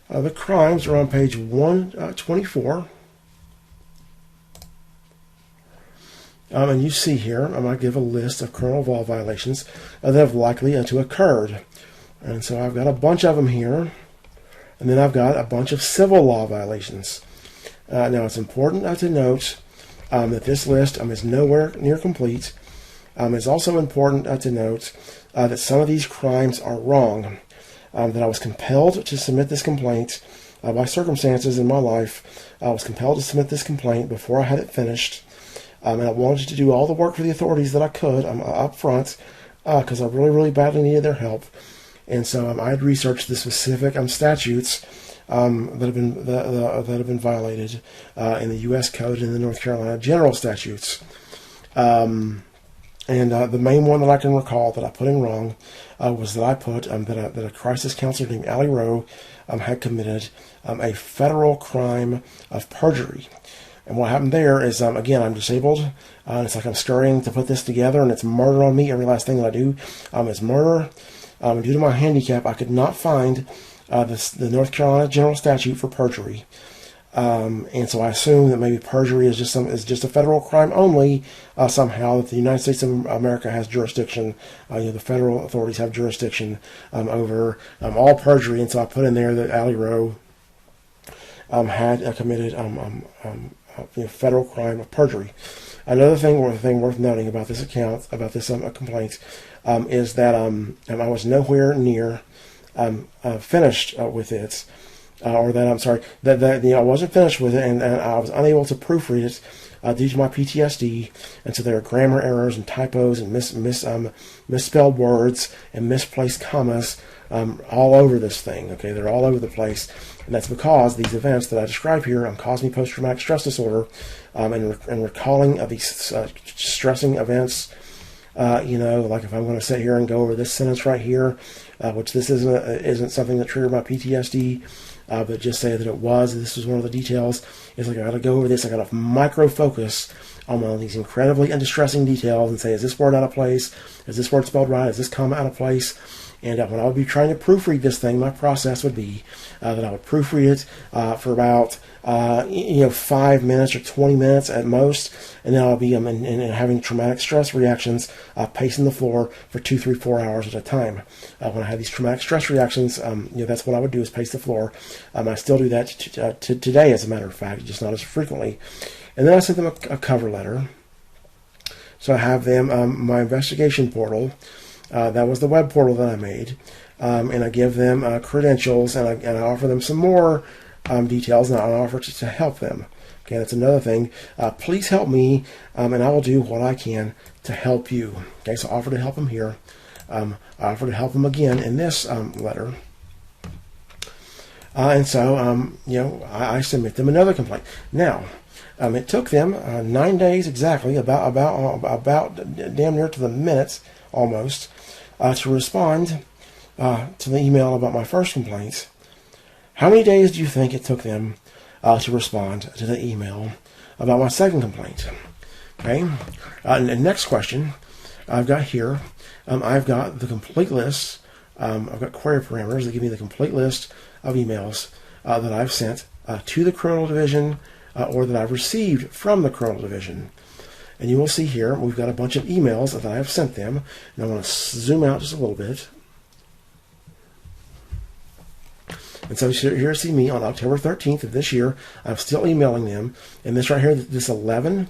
The crimes are on page 124. And you see here, I'm going to give a list of criminal law violations that have likely to occurred. And so I've got a bunch of them here. And then I've got a bunch of civil law violations. Now, it's important to note that this list is nowhere near complete. It's also important to note that some of these crimes are wrong. That I was compelled to submit this complaint by circumstances in my life. I was compelled to submit this complaint before I had it finished. And I wanted to do all the work for the authorities that I could up front because I really, really badly needed their help. And so I had researched the specific statutes that have been violated in the U.S. Code and the North Carolina General Statutes. And the main one that I can recall that I put in wrong was that I put that a crisis counselor named Allie Rowe had committed a federal crime of perjury. And what happened there is, again, I'm disabled, and it's like I'm scurrying to put this together, and it's murder on me. Every last thing that I do is murder. And due to my handicap, I could not find the North Carolina General Statute for perjury. And so I assume that maybe perjury is just a federal crime only, somehow, that the United States of America has jurisdiction. The federal authorities have jurisdiction over all perjury. And so I put in there that Allie Rowe had committed federal crime of perjury. Another thing worth noting about this complaint, is that I was nowhere near finished with it, or that I wasn't finished with it, and I was unable to proofread it due to my PTSD, and so there are grammar errors and typos and misspelled words and misplaced commas all over this thing. Okay, they're all over the place. And that's because these events that I describe here cause me post-traumatic stress disorder, and recalling of these stressing events. Like if I'm going to sit here and go over this sentence right here, which this isn't something that triggered my PTSD, but just say that this was one of the details. It's like I got to go over this. I got to micro focus on one of these incredibly distressing details and say, is this word out of place? Is this word spelled right? Is this comma out of place? And when I would be trying to proofread this thing, my process would be that I would proofread it for about 5 minutes or 20 minutes at most, and then I'll be having traumatic stress reactions, pacing the floor for 2, 3, 4 hours at a time. When I have these traumatic stress reactions, that's what I would do, is pace the floor. I still do that today, as a matter of fact, just not as frequently. And then I sent them a cover letter. So I have them my investigation portal. That was the web portal that I made, and I give them credentials, and I offer them some more details, and I offer to help them. Okay, that's another thing. Please help me, and I will do what I can to help you. Okay, so I offer to help them here. I offer to help them again in this letter. And so, I submit them another complaint. Now, it took them 9 days exactly, about damn near to the minute, almost, to respond to the email about my first complaint. How many days do you think it took them to respond to the email about my second complaint? Okay. And the next question I've got here, I've got the complete list. I've got query parameters that give me the complete list of emails that I've sent to the criminal division or that I've received from the criminal division. And you will see here, we've got a bunch of emails that I have sent them. And I want to zoom out just a little bit. And so here you see me on October 13th of this year. I'm still emailing them. And this right here, this 11,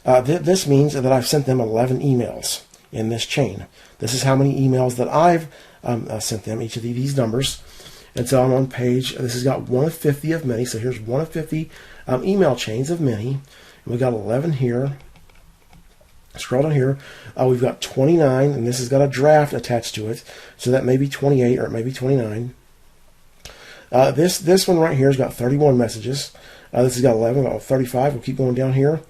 this means that I've sent them 11 emails in this chain. This is how many emails that I've sent them, each of these numbers. And so I'm on page, this has got 1 of 50 of many. So here's 1 of 50 email chains of many. And we've got 11 here. Scroll down here. We've got 29, and this has got a draft attached to it. So that may be 28 or it may be 29. This one right here has got 31 messages. This has got 11, about 35. We'll keep going down here.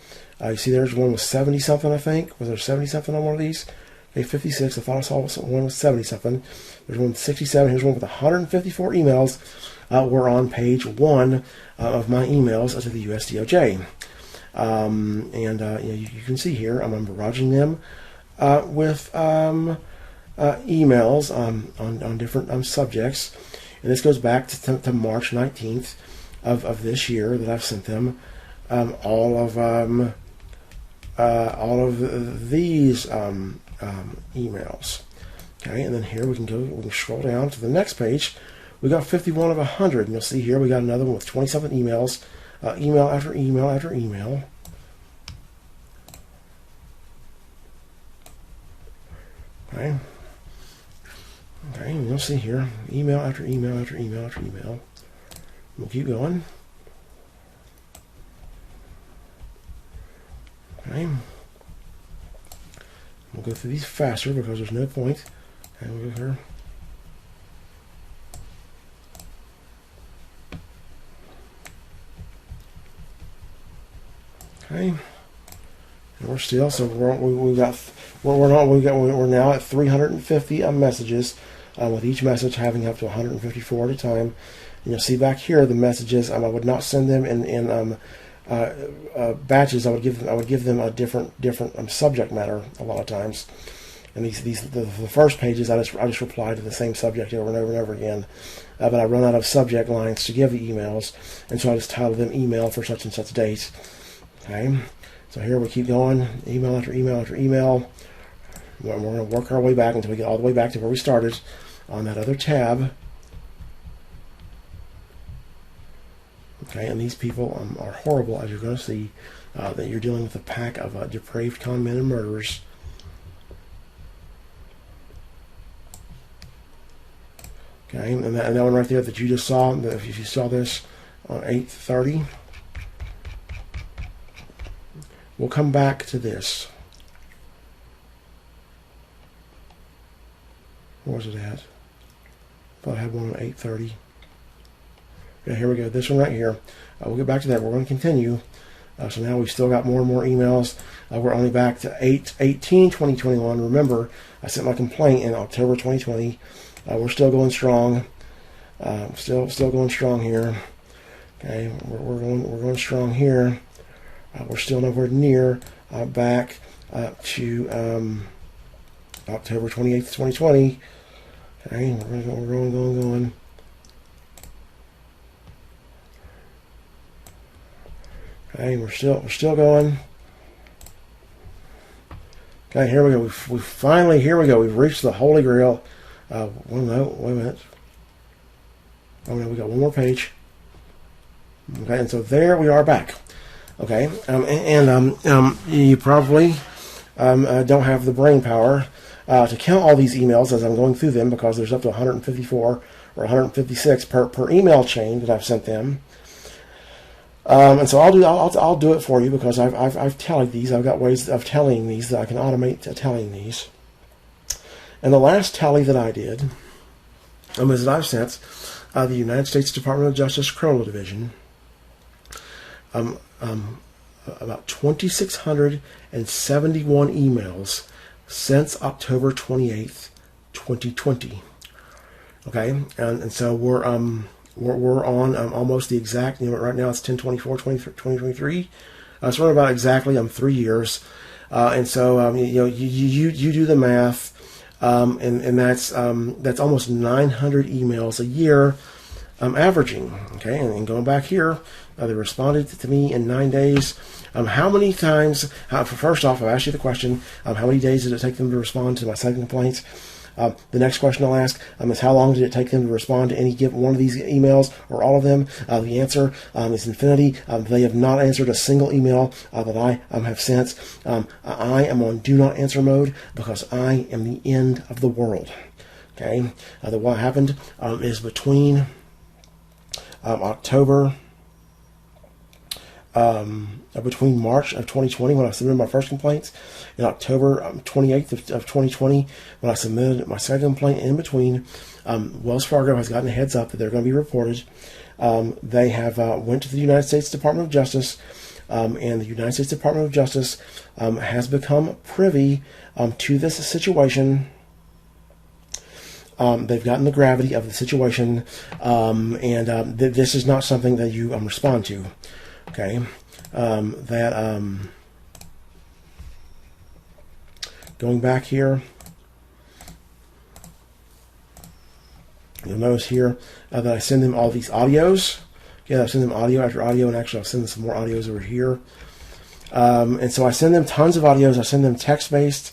You see there's one with 70-something, I think. Was there 70-something on one of these? Okay, 56. I thought I saw one with 70-something. There's one with 67. Here's one with 154 emails. We're on page 1 of my emails to the USDOJ. You can see here I'm barraging them with emails on different subjects. and this goes back to March 19th of this year that I've sent them all of these emails. Okay, and then here we can scroll down to the next page. We got 51 of 100, and you'll see here we got another one with 20-something emails, email after email after email. Okay. Okay, and you'll see here email after email after email after email. We'll keep going. Okay. We'll go through these faster because there's no point. And we'll go here. Okay. And we're still, so we're now at 350 messages, with each message having up to 154 at a time. And you'll see back here the messages. I would not send them in batches. I would give them a different subject matter a lot of times. And the first pages I just reply to the same subject over and over and over again. But I run out of subject lines to give the emails, and so I just title them email for such and such date. Okay, so here we keep going, email after email after email. We're going to work our way back until we get all the way back to where we started on that other tab. Okay, and these people are horrible, as you're going to see. That you're dealing with a pack of depraved con men and murderers. Okay, and that one right there that you just saw, if you saw this on 8:30, we'll come back to this. Where was it at? I thought I had one on 8:30. Yeah, here we go. This one right here. We'll get back to that. We're going to continue. So now we've still got more and more emails. We're only back to 8/18/2021. Remember, I sent my complaint in October 2020. We're still going strong. Still going strong here. Okay, we're going strong here. We're still nowhere near back to October 28th, 2020. Okay, we're going. Okay, we're still going. Okay, here we go. We finally, here we go. We've reached the Holy Grail. Well, no, wait a minute. Oh no, we got one more page. Okay, and so there we are back. Okay, you probably don't have the brain power to count all these emails as I'm going through them, because there's up to 154 or 156 per email chain that I've sent them. And so I'll do it for you, because I've tallied these. I've got ways of tallying these that I can automate tallying these. And the last tally that I did is that I've sent the United States Department of Justice Criminal Division about 2,671 emails since October 28th, 2020. Okay, and so we're on almost the exact. Right now it's 10/24/2023. So we're about exactly 3 years, and so you do the math. And that's almost 900 emails a year, averaging. Okay, and going back here, they responded to me in 9 days. How many times? First off, I've asked you the question: how many days did it take them to respond to my second complaint? The next question I'll ask is how long did it take them to respond to any given one of these emails, or all of them? The answer is infinity. They have not answered a single email that I have sent. I am on do not answer mode because I am the end of the world. Okay, what happened is between between March of 2020, when I submitted my first complaints, and October 28th of 2020, when I submitted my second complaint. In between, Wells Fargo has gotten a heads up that they're going to be reported. They have went to the United States Department of Justice, and the United States Department of Justice has become privy to this situation. They've gotten the gravity of the situation, and this is not something that you respond to. Okay, going back here, You'll notice here that I send them all these audios. I send them audio after audio, and actually I'll send them some more audios over here. And so I send them tons of audios. I send them text-based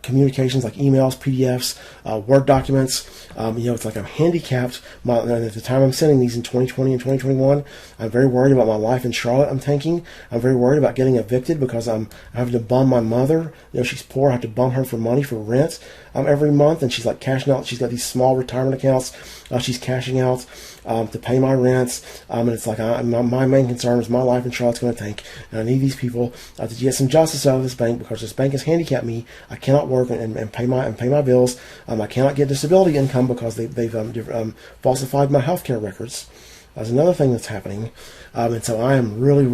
communications like emails, PDFs, Word documents. It's like I'm handicapped. At the time I'm sending these in 2020 and 2021, I'm very worried about my life in Charlotte I'm tanking. I'm very worried about getting evicted because I'm having to bum my mother. She's poor. I have to bum her for money for rent every month, and she's like cashing out. She's got these small retirement accounts. She's cashing out to pay my rents, and it's like my main concern is my life in Charlotte's going to tank, and I need these people to get some justice out of this bank because this bank has handicapped me. I cannot work and pay my bills. I cannot get disability income because they've falsified my healthcare records. That's another thing that's happening, and so I am really,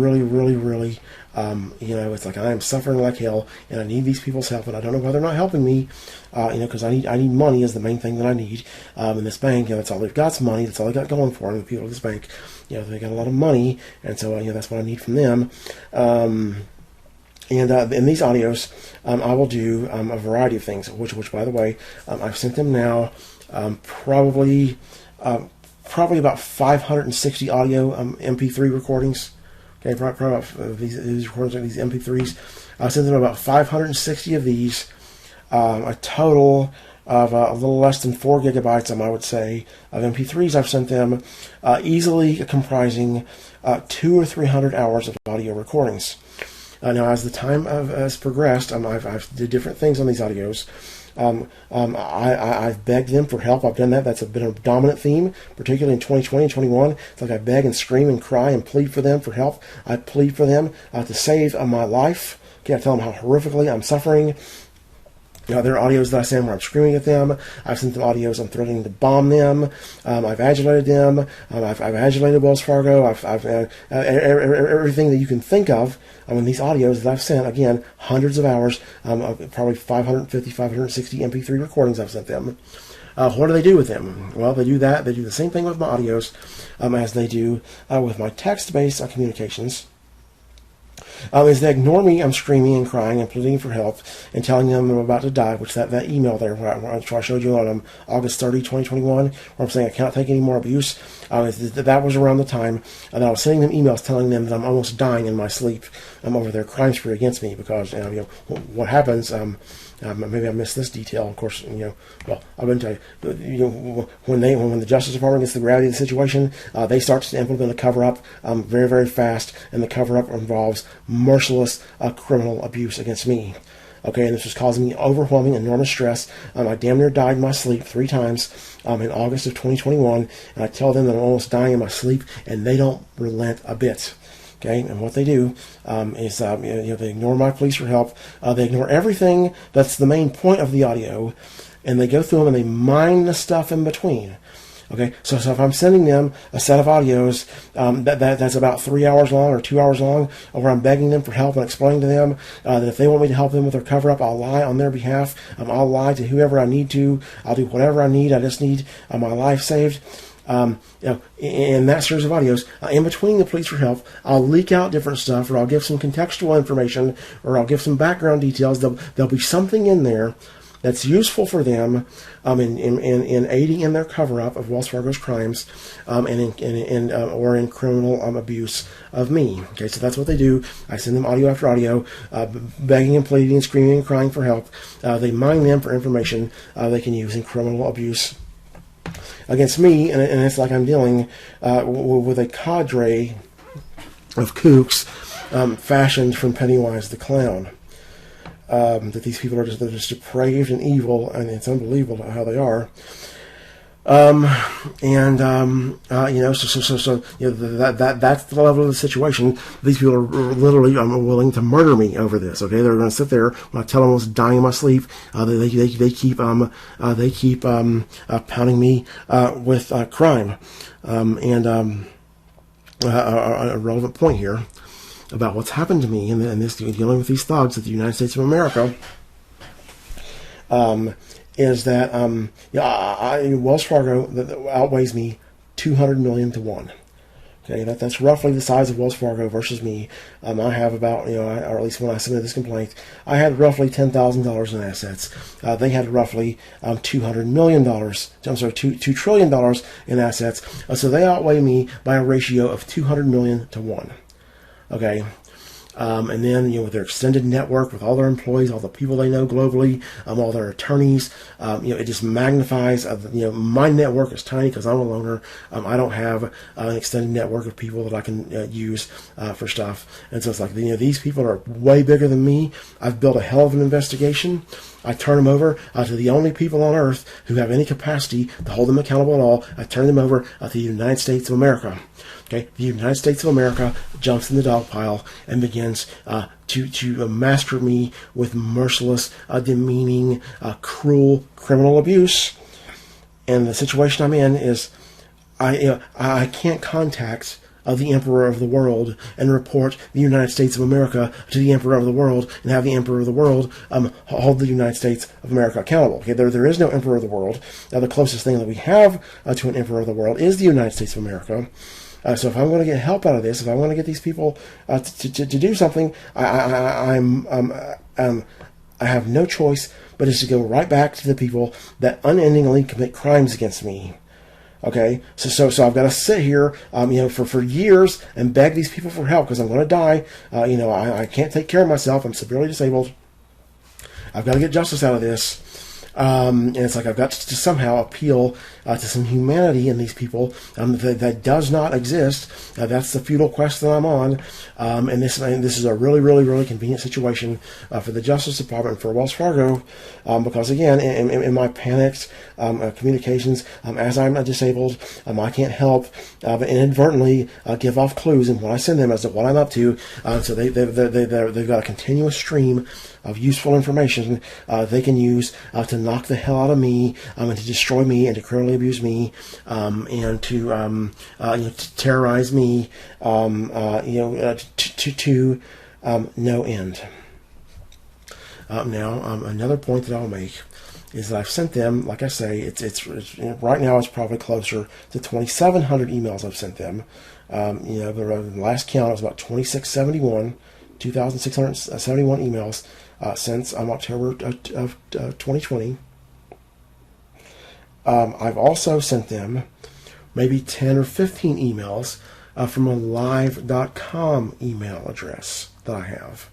it's like I am suffering like hell, and I need these people's help, and I don't know why they're not helping me, because I need money is the main thing that I need. In this bank, that's all they've got is money. That's all they got going for them. The people at this bank, they got a lot of money, and so that's what I need from them. And in these audios, I will do a variety of things, which by the way, I've sent them now probably about 560 audio MP3 recordings. Okay, probably about these recordings, these MP3s. I sent them about 560 of these, a total of a little less than 4 gigabytes, I would say, of MP3s. I've sent them, easily comprising 200 or 300 hours of audio recordings. Now, as the time has progressed, I've did different things on these audios. I've begged them for help. I've done that. That's been a dominant theme, particularly in 2020 and 21. It's like I beg and scream and cry and plead for them for help. I plead for them to save my life. Okay, I tell them how horrifically I'm suffering. There are audios that I send where I'm screaming at them. I've sent them audios I'm threatening to bomb them. I've adulated them. I've adulated Wells Fargo. I've everything that you can think of. These audios that I've sent, again, hundreds of hours, probably 550, 560 MP3 recordings I've sent them. What do they do with them? Well, they do that. They do the same thing with my audios as they do with my text-based communications. Is they ignore me. I'm screaming and crying and pleading for help and telling them I'm about to die, which that email there where I showed you on August 30, 2021, where I'm saying I cannot take any more abuse. That was around the time that I was sending them emails telling them that I'm almost dying in my sleep over their crime spree against me because what happens. Maybe I missed this detail. Of course, well, I'm going to tell you, when the Justice Department gets the gravity of the situation, they start to implement a cover-up very, very fast, and the cover-up involves merciless criminal abuse against me. Okay, and this was causing me overwhelming, enormous stress. I damn near died in my sleep 3 times in August of 2021, and I tell them that I'm almost dying in my sleep, and they don't relent a bit. Okay, and what they do is they ignore my pleas for help. They ignore everything that's the main point of the audio, and they go through them and they mine the stuff in between. Okay, so if I'm sending them a set of audios that's about 3 hours long or 2 hours long, where I'm begging them for help and explaining to them that if they want me to help them with their cover-up, I'll lie on their behalf. I'll lie to whoever I need to. I'll do whatever I need. I just need my life saved. In that series of audios, in between the pleas for help, I'll leak out different stuff, or I'll give some contextual information, or I'll give some background details. There'll be something in there that's useful for them in aiding in their cover-up of Wells Fargo's crimes, or in criminal abuse of me. Okay, so that's what they do. I send them audio after audio, begging and pleading and screaming and crying for help. They mine them for information they can use in criminal abuse against me, and it's like I'm dealing with a cadre of kooks fashioned from Pennywise the Clown. That they're just depraved and evil, and it's unbelievable how they are. That's the level of the situation. These people are literally willing to murder me over this. Okay, they're going to sit there when I tell them I was dying in my sleep. They keep pounding me with crime. A relevant point here about what's happened to me in this dealing with these thugs at the United States of America. Is that Wells Fargo outweighs me 200 million to 1. Okay, that's roughly the size of Wells Fargo versus me. I have about, or at least when I submitted this complaint, I had roughly $10,000 in assets. They had roughly $200 million. I'm sorry, $2 trillion in assets. So they outweigh me by a ratio of 200 million to 1. Okay. And then, with their extended network, with all their employees, all the people they know globally, all their attorneys, it just magnifies. My network is tiny because I'm a loner. I don't have an extended network of people that I can use for stuff. And so it's like, these people are way bigger than me. I've built a hell of an investigation. I turn them over to the only people on earth who have any capacity to hold them accountable at all. I turn them over to the United States of America. Okay, the United States of America jumps in the dog pile and begins to master me with merciless, demeaning, cruel criminal abuse. And the situation I'm in is I can't contact the Emperor of the world and report the United States of America to the Emperor of the world and have the Emperor of the world hold the United States of America accountable. Okay, there is no Emperor of the world. The closest thing that we have to an Emperor of the world is the United States of America. So if I'm going to get help out of this, if I want to get these people to do something, I have no choice but is to go right back to the people that unendingly commit crimes against me. Okay, so I've got to sit here, for years and beg these people for help because I'm going to die. I can't take care of myself. I'm severely disabled. I've got to get justice out of this. And it's like I've got to somehow appeal to some humanity in these people that does not exist. That's the futile quest that I'm on. And this is a really, really, really convenient situation for the Justice Department, for Wells Fargo, because, again, in my panicked communications, as I'm disabled, I can't help but inadvertently give off clues in what I send them as to what I'm up to. So they've got a continuous stream of useful information they can use to knock the hell out of me and to destroy me and to criminally abuse me and to terrorize me to no end. Now, another point that I'll make is that I've sent them, like I say, it's right now it's probably closer to 2,700 emails I've sent them. The last count was about 2,671 emails since October of 2020. I've also sent them maybe 10 or 15 emails from a live.com email address that I have.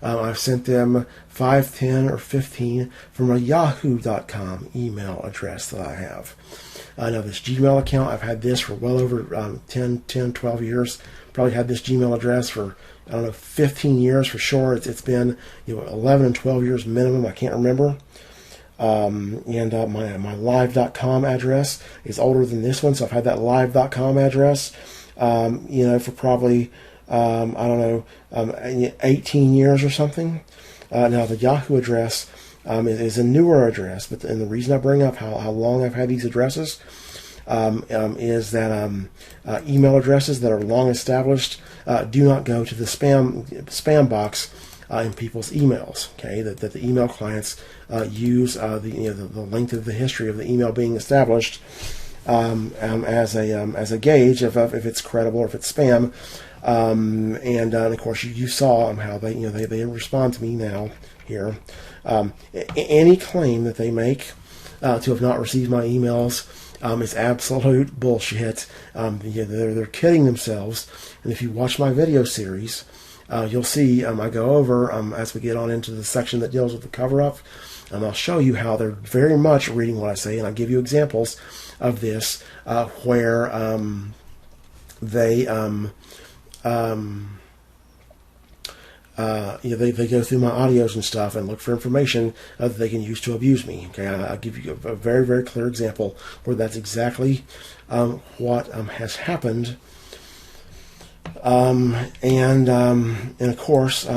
I've sent them 5, 10, or 15 from a yahoo.com email address that I have. Now, this Gmail account, I've had this for well over 10, 12 years. Probably had this Gmail address for, 15 years for sure. It's been 11 and 12 years minimum. I can't remember. My live.com address is older than this one, so I've had that live.com address, for probably 18 years or something. Now, the Yahoo address is a newer address, and the reason I bring up how long I've had these addresses is that email addresses that are long established do not go to the spam box in people's emails. Okay, that the email clients use the length of the history of the email being established as a gauge of if it's credible or if it's spam. And of course, you saw how they respond to me now here. Any claim that they make to have not received my emails is absolute bullshit. They're kidding themselves. And if you watch my video series, you'll see I go over as we get on into the section that deals with the cover-up, and I'll show you how they're very much reading what I say, and I'll give you examples of this where they go through my audios and stuff and look for information that they can use to abuse me. Okay, I'll give you a very, very clear example where that's exactly what has happened. And of course,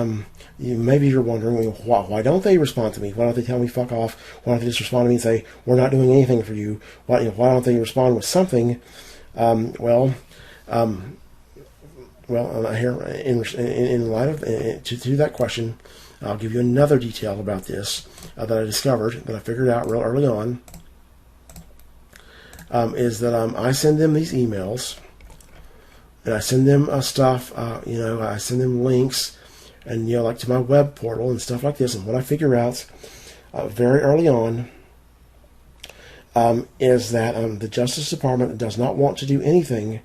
maybe you're wondering, why don't they respond to me? Why don't they tell me fuck off? Why don't they just respond to me and say, we're not doing anything for you? Why don't they respond with something? Here, in light of to that question, I'll give you another detail about this that I discovered, that I figured out real early on, is that I send them these emails, and I send them stuff. I send them links, and like to my web portal and stuff like this. And what I figure out very early on is that the Justice Department does not want to do anything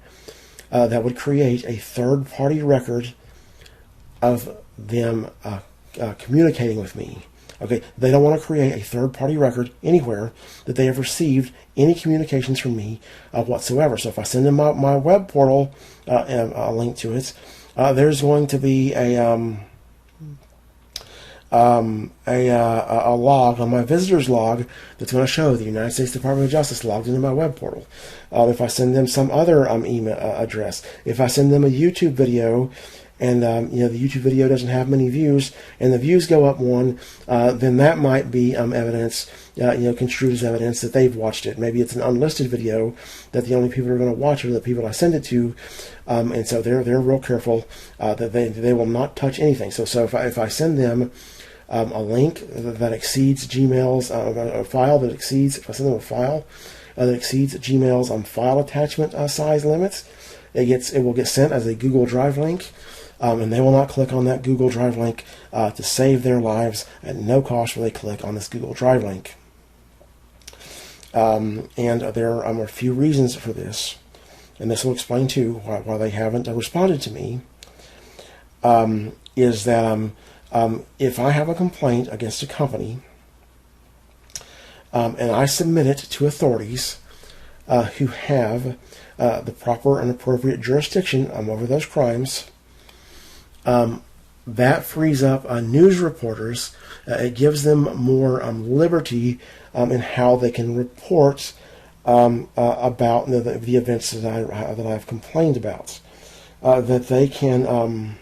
that would create a third-party record of them communicating with me. Okay, they don't want to create a third-party record anywhere that they have received any communications from me whatsoever. So if I send them my web portal and a link to it, there's going to be a log on my visitors log that's going to show the United States Department of Justice logged into my web portal. If I send them some other email address, if I send them a YouTube video, and the YouTube video doesn't have many views, and the views go up one, then that might be evidence, construed as evidence that they've watched it. Maybe it's an unlisted video that the only people who are going to watch are the people I send it to, and so they're real careful that they will not touch anything. So if I send them a link that exceeds Gmail's a file that exceeds, if I send them a file that exceeds Gmail's file attachment size limits, it will get sent as a Google Drive link. And they will not click on that Google Drive link to save their lives. At no cost will they click on this Google Drive link. And there are a few reasons for this. And this will explain, too, why they haven't responded to me. Is that if I have a complaint against a company and I submit it to authorities who have the proper and appropriate jurisdiction over those crimes, that frees up news reporters. It gives them more liberty in how they can report about the events that I've complained about. That they can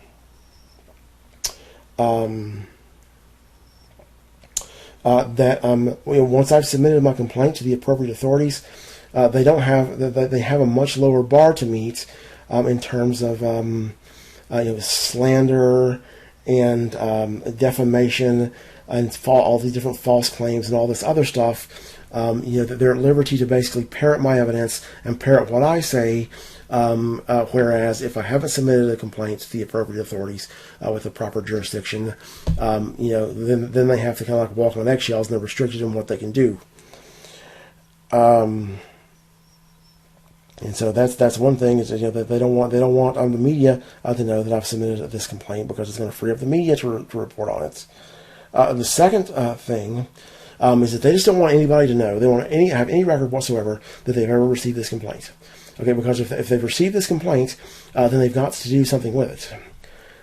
once I've submitted my complaint to the appropriate authorities, they have a much lower bar to meet in terms of slander and defamation and all these different false claims and all this other stuff. They're at liberty to basically parrot my evidence and parrot what I say. Whereas if I haven't submitted a complaint to the appropriate authorities with the proper jurisdiction, then they have to kind of like walk on eggshells, and they're restricted in what they can do. And so that's one thing is that they don't want the media to know that I've submitted this complaint, because it's going to free up the media to report on it. The second thing is that they just don't want anybody to know. They want have any record whatsoever that they've ever received this complaint. Okay, because if they've received this complaint, then they've got to do something with it.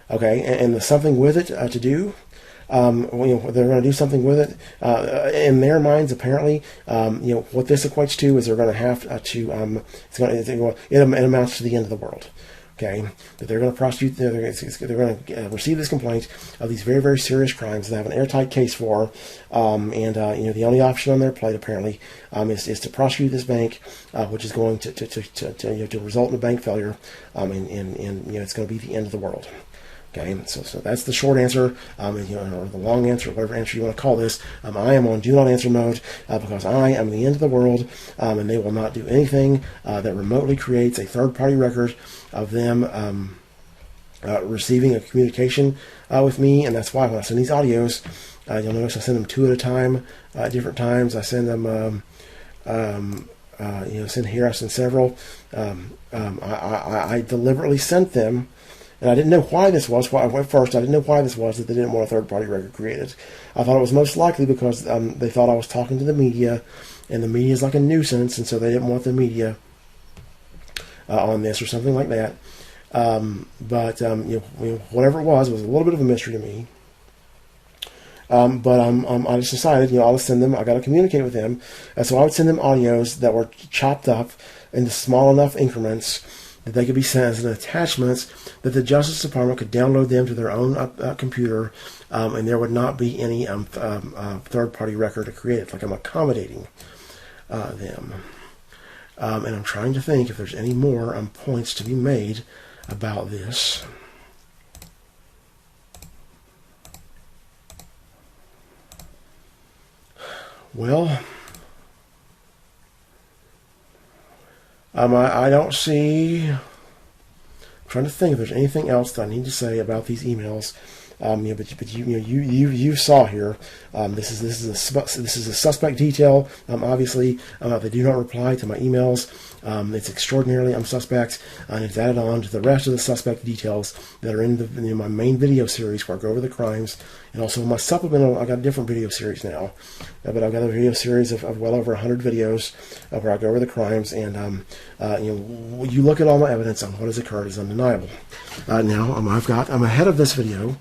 Okay, and the something with it to do. They're going to do something with it. In their minds, apparently, what this equates to is they're going to have to. It amounts to the end of the world. Okay, that they're going to prosecute. They're going to receive this complaint of these very, very serious crimes that have an airtight case for, the only option on their plate apparently is to prosecute this bank, which is going to result in a bank failure, and it's going to be the end of the world. Okay, so that's the short answer, or the long answer, whatever answer you want to call this. I am on do not answer mode because I am the end of the world, and they will not do anything that remotely creates a third-party record of them receiving a communication with me. And that's why when I send these audios, you'll notice I send them 2 at a time, at different times. I send them, send here, I send several. I deliberately sent them. And I didn't know why this was. At first, I didn't know why this was that they didn't want a third-party record created. I thought it was most likely because they thought I was talking to the media, and the media is like a nuisance, and so they didn't want the media on this or something like that. But whatever it was a little bit of a mystery to me. But I just decided, I'll send them. I got to communicate with them, so I would send them audios that were chopped up into small enough increments that they could be sent as an attachments that the Justice Department could download them to their own computer, and there would not be any third-party record to create it. Like I'm accommodating them. And I'm trying to think if there's any more points to be made about this. Well, I don't see trying to think if there's anything else that I need to say about these emails. But you saw here. This is a suspect detail. Obviously, they do not reply to my emails. It's extraordinarily suspect, and it's added on to the rest of the suspect details that are in my main video series where I go over the crimes, and also my supplemental. I got a different video series now, but I've got a video series of well over 100 videos where I go over the crimes, and you look at all my evidence on what has occurred is undeniable. Now I'm ahead of this video.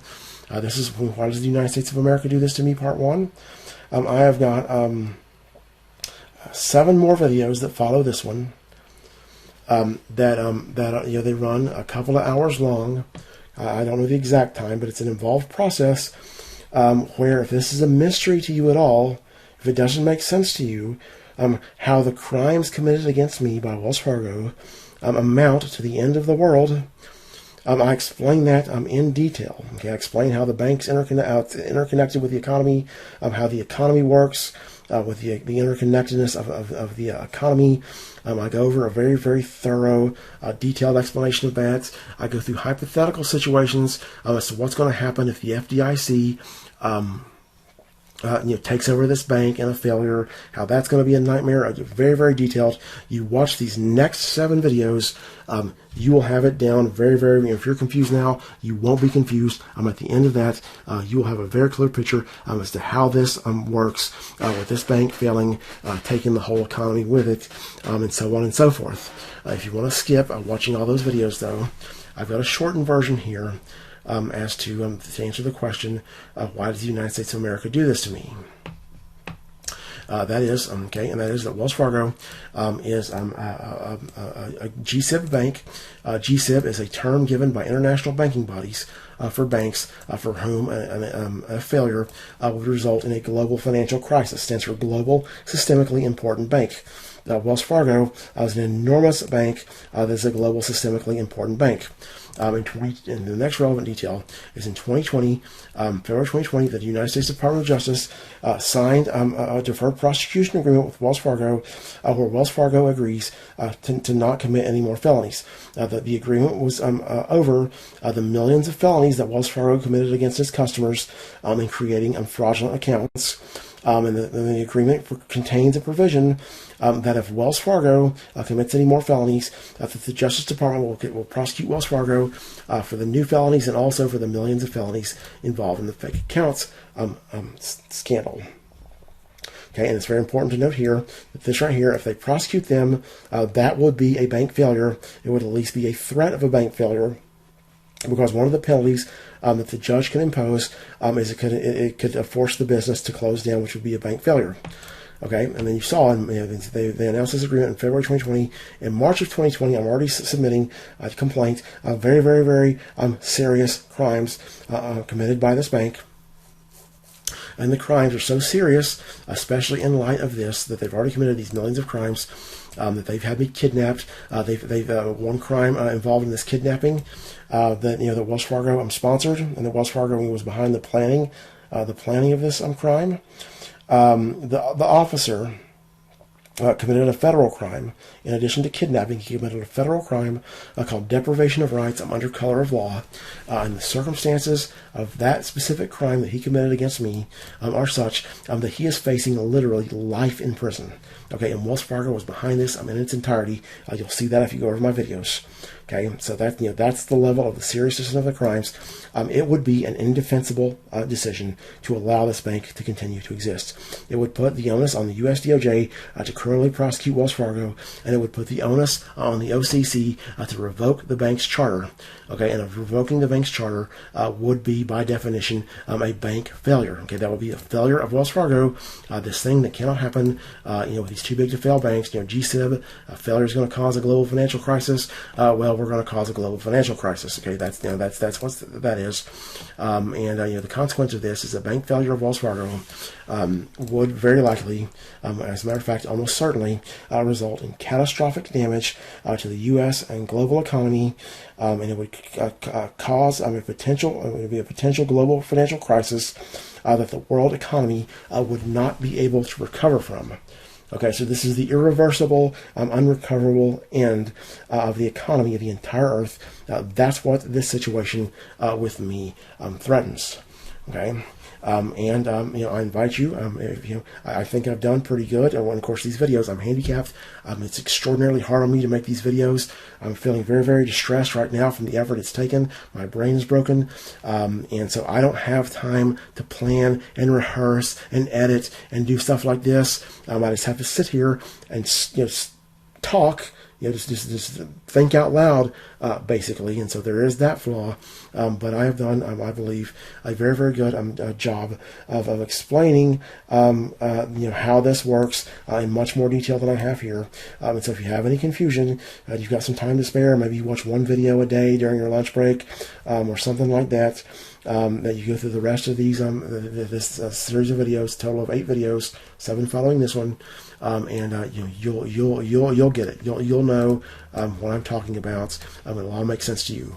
This is Why Does the United States of America Do This to Me, Part 1. I have got 7 more videos that follow this one that they run a couple of hours long. I don't know the exact time, but it's an involved process where if this is a mystery to you at all, if it doesn't make sense to you, how the crimes committed against me by Wells Fargo amount to the end of the world. I explain that in detail. Okay, I explain how the bank's interconnected with the economy, how the economy works, with the interconnectedness of the economy. I go over a very, very thorough, detailed explanation of that. I go through hypothetical situations as to what's going to happen if the FDIC takes over this bank in a failure, how that's going to be a nightmare. Very, very detailed. You watch these next 7 videos, you will have it down very, very, if you're confused now, you won't be confused. At the end of that, you will have a very clear picture as to how this works with this bank failing, taking the whole economy with it, and so on and so forth. If you want to skip watching all those videos, though, I've got a shortened version here. As to answer the question, why does the United States of America do this to me? That is that Wells Fargo is a GSIB bank. GSIB is a term given by international banking bodies for banks for whom a failure would result in a global financial crisis. Stands for Global Systemically Important Bank. Wells Fargo is an enormous bank that is a global systemically important bank. And the next relevant detail is in 2020, February 2020, the United States Department of Justice signed a deferred prosecution agreement with Wells Fargo, where Wells Fargo agrees to not commit any more felonies. The agreement was over the millions of felonies that Wells Fargo committed against its customers in creating fraudulent accounts. And the agreement contains a provision that if Wells Fargo commits any more felonies, that the Justice Department will prosecute Wells Fargo for the new felonies and also for the millions of felonies involved in the fake accounts scandal. Okay, and it's very important to note here that this right here, if they prosecute them, that would be a bank failure. It would at least be a threat of a bank failure, because one of the penalties that the judge can impose is it could force the business to close down, which would be a bank failure. Okay, and then you saw, they announced this agreement in February 2020. In March of 2020, I'm already submitting a complaint of very, very, very serious crimes committed by this bank. And the crimes are so serious, especially in light of this, that they've already committed these millions of crimes, that they've had me kidnapped. They've one crime involved in this kidnapping that Wells Fargo sponsored, and that Wells Fargo was behind the planning of this crime. The officer committed a federal crime. In addition to kidnapping, he committed a federal crime called deprivation of rights under color of law. And the circumstances of that specific crime that he committed against me are such that he is facing literally life in prison. Okay, and Wells Fargo was behind this in its entirety. You'll see that if you go over my videos. Okay, so that's the level of the seriousness of the crimes. It would be an indefensible decision to allow this bank to continue to exist. It would put the onus on the U.S. DOJ to criminally prosecute Wells Fargo, and it would put the onus on the OCC to revoke the bank's charter. Okay, and revoking the bank's charter would be, by definition, a bank failure. Okay, that would be a failure of Wells Fargo. This thing that cannot happen, with these too big to fail banks. GSIB, failure is going to cause a global financial crisis. Well, we're going to cause a global financial crisis. Okay, that's what that is. The consequence of this is a bank failure of Wells Fargo would very likely, as a matter of fact, almost certainly, result in catastrophic damage to the U.S. and global economy, and it would cause it would be a potential global financial crisis that the world economy would not be able to recover from. Okay, so this is the irreversible, unrecoverable end of the economy of the entire Earth. That's what this situation with me threatens. Okay. I invite you. I think I've done pretty good. And of course, these videos, I'm handicapped. It's extraordinarily hard on me to make these videos. I'm feeling very, very distressed right now from the effort it's taken. My brain is broken, and so I don't have time to plan and rehearse and edit and do stuff like this. I just have to sit here and talk. Just think out loud, basically. And so there is that flaw. But I have done, I believe, a very, very good job of explaining, how this works in much more detail than I have here. And so if you have any confusion, you've got some time to spare, maybe you watch one video a day during your lunch break, or something like that. That you go through the rest of these this series of videos, total of 8 videos, 7 following this one, and you'll get it. You'll know what I'm talking about. It'll all make sense to you.